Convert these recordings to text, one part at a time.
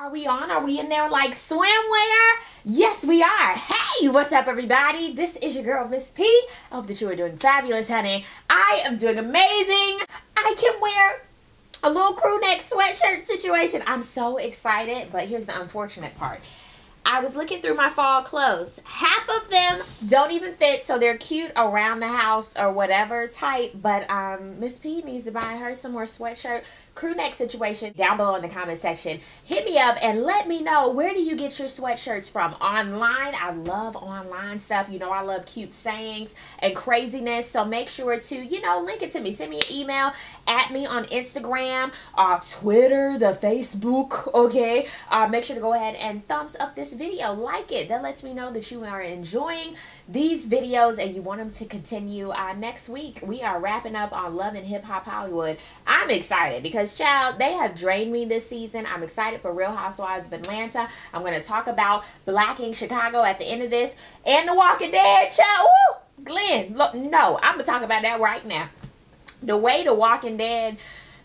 Are we on? Are we in there like swimwear? Yes, we are. Hey, what's up, everybody? This is your girl, Miss P. I hope that you are doing fabulous, honey. I am doing amazing. I can wear a little crew neck sweatshirt situation. I'm so excited, but here's the unfortunate part. I was looking through my fall clothes. Half of them don't even fit, so they're cute around the house or whatever type. But Miss P needs to buy her some more sweatshirt crew neck situation. Down below in the comment section, hit me up and let me know, where do you get your sweatshirts from? Online? I love online stuff. You know, I love cute sayings and craziness. So make sure to, link it to me. Send me an email, at me on Instagram, Twitter, the Facebook, okay? Make sure to go ahead and thumbs up this video, like it. That lets me know that you are enjoying these videos and you want them to continue. Next week we are wrapping up on Love and Hip Hop Hollywood. I'm excited because, child, they have drained me this season. I'm excited for Real Housewives of Atlanta. I'm going to talk about Blacking Chicago at the end of this, and The Walking Dead, child. Woo! Glenn, look, no, I'm going to talk about that right now. The way The Walking Dead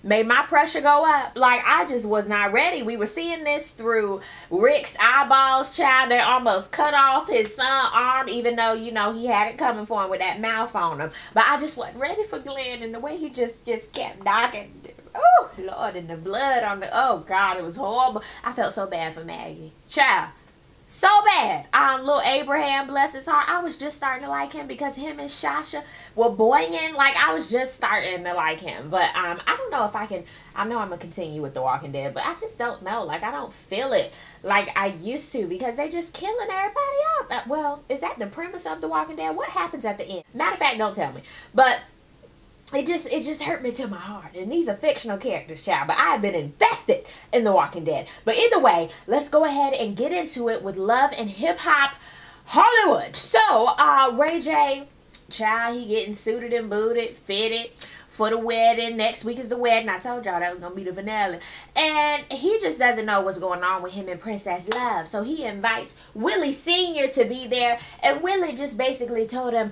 made my pressure go up. Like, I just was not ready. We were seeing this through Rick's eyeballs, child. They almost cut off his son's arm, even though, he had it coming for him with that mouth on him. But I just wasn't ready for Glenn, and the way he just kept knocking. Oh, Lord, and the blood on the, oh, God, it was horrible. I felt so bad for Maggie. Child. So bad. Little Abraham, bless his heart. I was just starting to like him because him and Shasha were boying. Like, I was just starting to like him. But I don't know if I can. I know I'm going to continue with The Walking Dead, but I just don't know. Like, I don't feel it like I used to because they just killing everybody up. Well, is that the premise of The Walking Dead? What happens at the end? Matter of fact, don't tell me. But it just hurt me to my heart. And these are fictional characters, child. But I have been invested in The Walking Dead. But either way, let's go ahead and get into it with Love and Hip Hop Hollywood. So, Ray J, child, he getting suited and booted, fitted for the wedding. Next week is the wedding. I told y'all that was going to be the finale. And he just doesn't know what's going on with him and Princess Love. So he invites Willie Sr. to be there. And Willie just basically told him,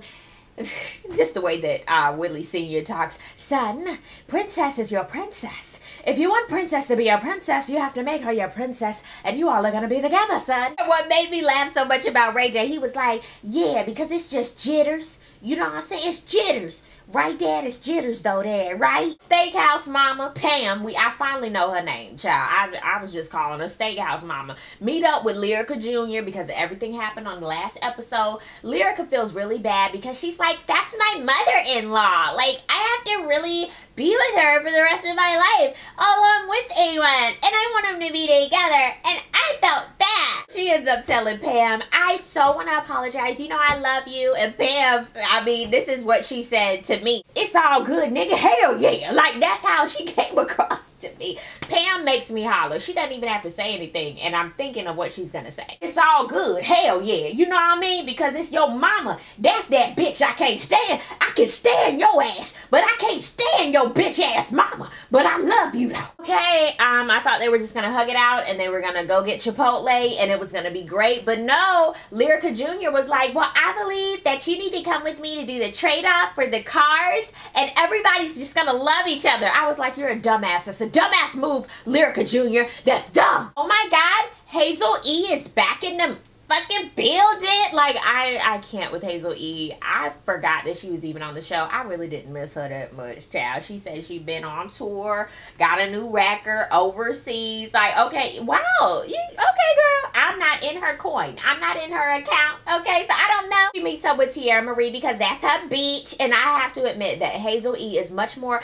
just the way that Willie Sr. talks, son, Princess is your princess. If you want Princess to be your princess, you have to make her your princess, and you all are going to be together, son. What made me laugh so much about Ray J, he was like, yeah, because it's just jitters. You know what I'm saying? It's jitters. Right, Dad? It's jitters, though, Dad, right? Steakhouse Mama, Pam, I finally know her name, child. I was just calling her Steakhouse Mama. Meet up with Lyrica Jr. because everything happened on the last episode. Lyrica feels really bad because she's like, that's my mother-in-law. Like, I have to really be with her for the rest of my life. Oh, I'm with anyone, and I want them to be together, and I felt bad. She ends up telling Pam, I so want to apologize. You know I love you. And Pam, I mean, this is what she said to me. It's all good, nigga. Hell yeah. Like, that's how she came across to me. Pam makes me holler. She doesn't even have to say anything, and I'm thinking of what she's gonna say. It's all good. Hell yeah. You know what I mean? Because it's your mama. That's that bitch I can't stand. I can stand your ass, but I can't stand your bitch ass mama. But I love you though. Okay, I thought they were just gonna hug it out and they were gonna go get Chipotle and it was gonna be great, but no. Lyrica Jr. was like, well, I believe that you need to come with me to do the trade-off for the cars, and everybody's just gonna love each other. I was like, you're a dumbass. That's a dumbass move, Lyrica Jr. That's dumb. Oh my God, Hazel E is back in the fucking building. Like, I can't with Hazel E. I forgot that she was even on the show. I really didn't miss her that much, child. She said she'd been on tour, got a new record overseas. Like, okay, wow. Okay, girl. I'm not in her coin. I'm not in her account. Okay, so I don't know. She meets up with Tierra Marie because that's her beach. And I have to admit that Hazel E is much more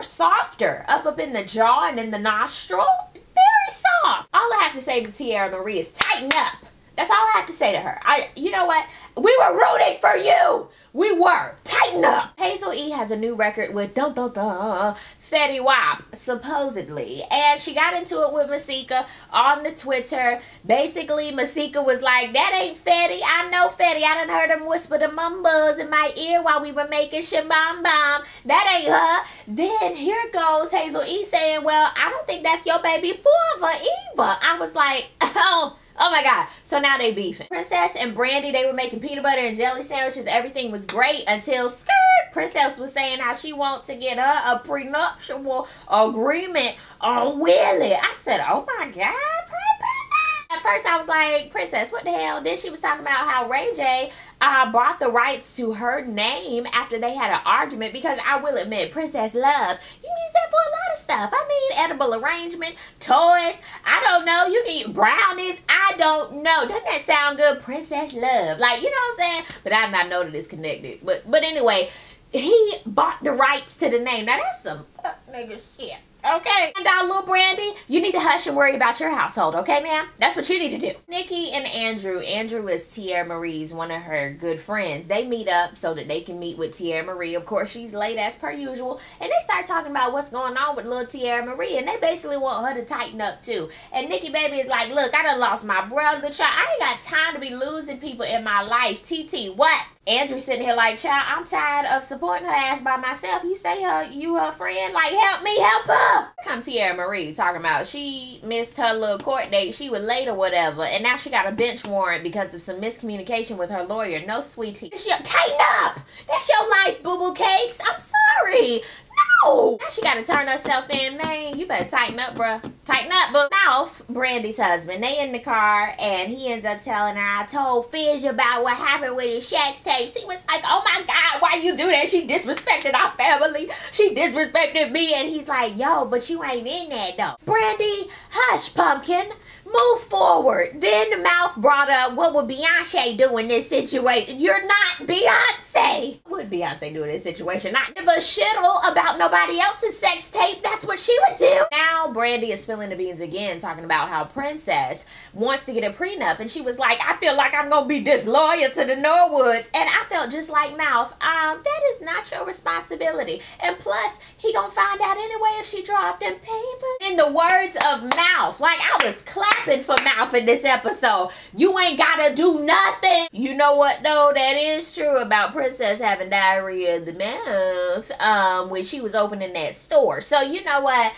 softer up in the jaw and in the nostril. Very soft. All I have to say to Tierra Marie is tighten up. That's all I have to say to her. You know what? We were rooting for you. We were. Tighten up. Hazel E has a new record with Fetty Wap, supposedly. And she got into it with Masika on the Twitter. Basically, Masika was like, that ain't Fetty. I know Fetty. I done heard him whisper the mumbles in my ear while we were making Shabam Bam. That ain't her. Then here goes Hazel E saying, well, I don't think that's your baby father either. I was like, oh my God. So now they beefing. Princess and Brandy, they were making peanut butter and jelly sandwiches. Everything was great until skirt. Princess was saying how she wants to get her a prenuptial agreement on Willie. I said, oh my God, Princess. At first I was like, Princess, what the hell? Then she was talking about how Ray J bought the rights to her name after they had an argument, because I will admit, Princess Love, you use that for a lot of stuff. I mean, edible arrangement, toys, I don't know, you can eat brownies, I don't know. Doesn't that sound good? Princess Love. Like, you know what I'm saying? But I did not know that it's connected. But anyway, he bought the rights to the name. Now that's some nigga shit. Okay, and little Brandy, you need to hush and worry about your household, okay, ma'am? That's what you need to do. Nikki and Andrew. Andrew is Tierra Marie's, one of her good friends. They meet up so that they can meet with Tierra Marie. Of course, she's late as per usual. And they start talking about what's going on with little Tierra Marie. And they basically want her to tighten up too. And Nikki baby is like, look, I done lost my brother, child. I ain't got time to be losing people in my life. TT, what? Andrew sitting here like, child, I'm tired of supporting her ass by myself. You say you her friend, like, help me, help her. Here comes Tierra Marie talking about she missed her little court date. She was late or whatever, and now she got a bench warrant because of some miscommunication with her lawyer. No, sweetie. Tighten up. That's your life, boo-boo cakes. I'm sorry. No. Now she got to turn herself in. Man, you better tighten up, bruh. Tighten up, boo. Mouth, Brandy's husband, they in the car, and he ends up telling her, I told Fizz about what happened with his sex tape. She was like, oh my God, why you do that? She disrespected our family. She disrespected me. And he's like, yo, but you ain't in that, though. Brandy, hush, pumpkin. Move forward. Then the mouth brought up, what would Beyonce do in this situation? You're not Beyonce. What would Beyonce do in this situation? Not give a shittle about nobody else's sex tape. That's what she would do. Now Brandy is spilling the beans again, talking about how Princess wants to get a prenup. And she was like, I feel like I'm going to be disloyal to the Norwoods. And I felt just like Mouth, that is not your responsibility. And plus, he going to find out anyway if she dropped them papers. In the words of Mouth, like I was clapping for Mouth in this episode. You ain't gotta do nothing. You know what though? That is true about Princess having diarrhea of the mouth when she was opening that store. So you know what?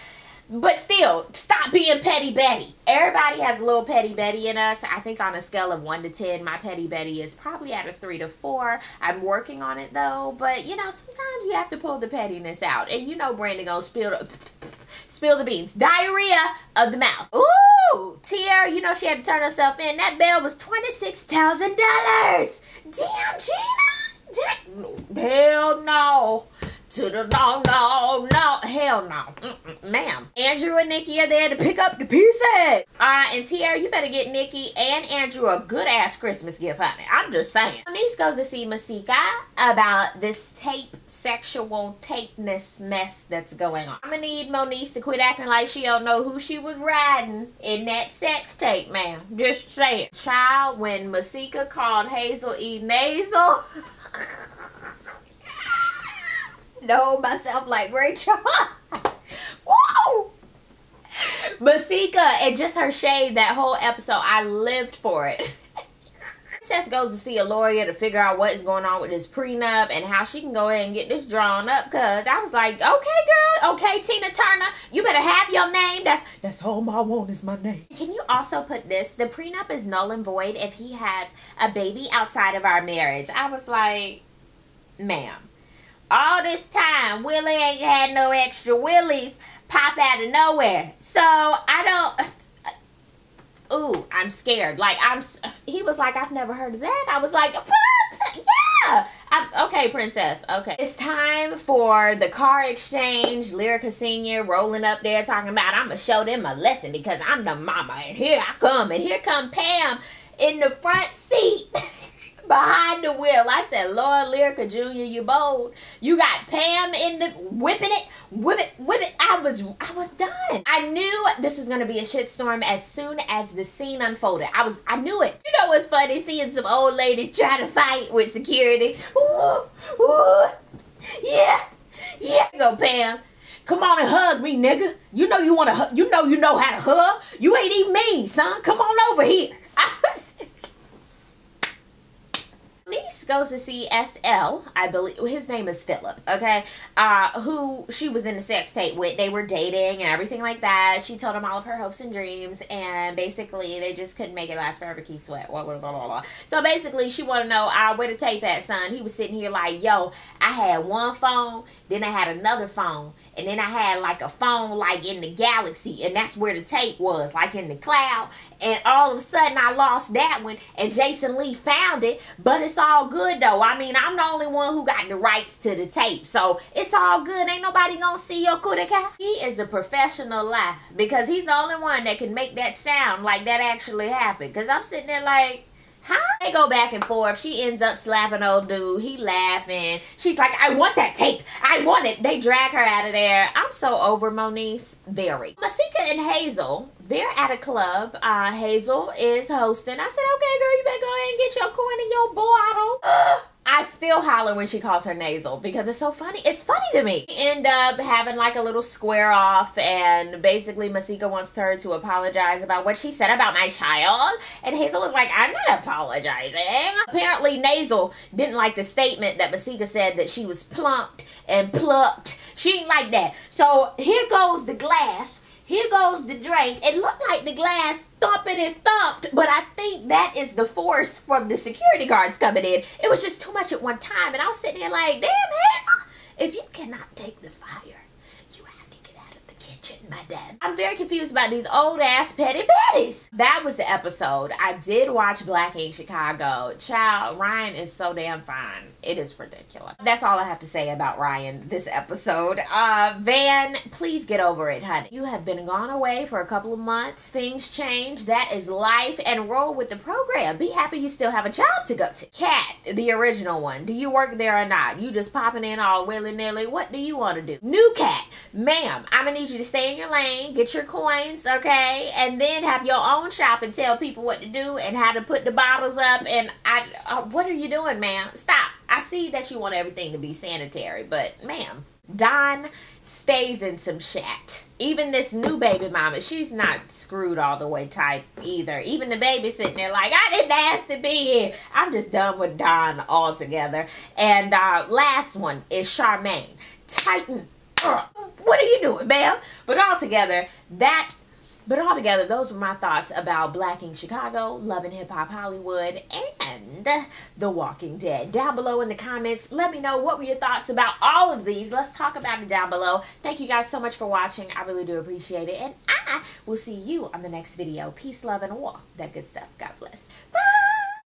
But still, stop being petty Betty. Everybody has a little petty Betty in us. I think on a scale of 1 to 10, my petty Betty is probably at a 3 to 4. I'm working on it though. But you know, sometimes you have to pull the pettiness out. And you know Brandy gonna spill the beans. Diarrhea of the mouth. Ooh, Tierra, you know she had to turn herself in. That bail was $26,000. Damn, Gina. Hell no. No, hell no. Ma'am. Andrew and Nikki are there to pick up the pieces. And Tierra, you better get Nikki and Andrew a good ass Christmas gift, honey. I'm just saying. Moniece goes to see Masika about this sexual tapeness mess that's going on. I'm gonna need Moniece to quit acting like she don't know who she was riding in that sex tape, ma'am. Just saying. Child, when Masika called Hazel E. Nasal. Know myself like Rachel. Whoa! Masika and just her shade that whole episode, I lived for it. Princess goes to see a lawyer to figure out what is going on with this prenup and how she can go ahead and get this drawn up, because I was like, okay girl, okay Tina Turner, you better have your name. That's all I want is my name. Can you also put this, the prenup is null and void if he has a baby outside of our marriage. I was like, ma'am, all this time, Willie ain't had no extra Willies pop out of nowhere. So, I don't... Ooh, I'm scared. Like, he was like, I've never heard of that. I was like, yeah. Okay, Princess. Okay. It's time for the car exchange. Lyrica Sr. rolling up there talking about, I'm going to show them a lesson because I'm the mama. And here I come. And here come Pam in the front seat. Behind the wheel. I said, Lord, Lyrica Jr., you bold. You got Pam in the whipping it, whip it. I was done. I knew this was gonna be a shitstorm as soon as the scene unfolded. I knew it. You know what's funny? Seeing some old lady try to fight with security. Ooh, ooh, yeah. Go Pam. Come on and hug me, nigga. You know you wanna hug. You know how to hug. You ain't even mean, son. Come on over here. Moniece goes to see SL, I believe his name is Philip, okay, who she was in a sex tape with. They were dating and everything like that. She told him all of her hopes and dreams, and basically they just couldn't make it last forever, keep sweat, blah, blah, blah, blah, blah. So basically she wanted to know, where the tape at, son? He was sitting here like, yo, I had one phone, then I had another phone, and then I had like a phone like in the galaxy, and that's where the tape was, like in the cloud, and all of a sudden I lost that one, and Jason Lee found it, but it's all good though. I mean, I'm the only one who got the rights to the tape, so it's all good. Ain't nobody gonna see your cootie-cat. He is a professional lie, because he's the only one that can make that sound like that actually happened, because I'm sitting there like, huh? They go back and forth. She ends up slapping old dude. He laughing. She's like, I want that tape. I want it. They drag her out of there. I'm so over Moniece. Very. Masika and Hazel, they're at a club. Hazel is hosting. I said, okay, girl, you better go ahead and get your coin in your bottle. I still holler when she calls her nasal because it's so funny. It's funny to me. We end up having like a little square off, and basically Masika wants her to apologize about what she said about my child. And Hazel was like, I'm not apologizing. Apparently Nasal didn't like the statement that Masika said that she was plumped and plucked. She didn't like that. So here goes the glass. Here goes the drink. It looked like the glass thumping and thumped, but I think that is the force from the security guards coming in. It was just too much at one time, and I was sitting there like, damn, Hazel, if you cannot take the fire, you have to get out of the kitchen, madam. I'm very confused about these old-ass petty petties. That was the episode. I did watch Black Ink Chicago. Child, Ryan is so damn fine. It is ridiculous. That's all I have to say about Ryan this episode. Van, please get over it, honey. You have been gone away for a couple of months. Things change. That is life, and roll with the program. Be happy you still have a job to go to. Kat, the original one. Do you work there or not? You just popping in all willy-nilly. What do you want to do? New Kat, ma'am, I'm gonna need you to stay in your lane, get your coins, okay, and then have your own shop and tell people what to do and how to put the bottles up. And what are you doing, ma'am? Stop. I see that you want everything to be sanitary, but ma'am, Don stays in some shit. Even this new baby mama, she's not screwed all the way tight either. Even the baby sitting there like, I didn't ask to be here. I'm just done with Don altogether. And last one is Charmaine. Tighten up. What are you doing, ma'am? But altogether, those were my thoughts about Black Ink Chicago, Love and Hip Hop Hollywood, and The Walking Dead. Down below in the comments, let me know what were your thoughts about all of these. Let's talk about it down below. Thank you guys so much for watching. I really do appreciate it. And I will see you on the next video. Peace, love, and war. That good stuff. God bless. Bye.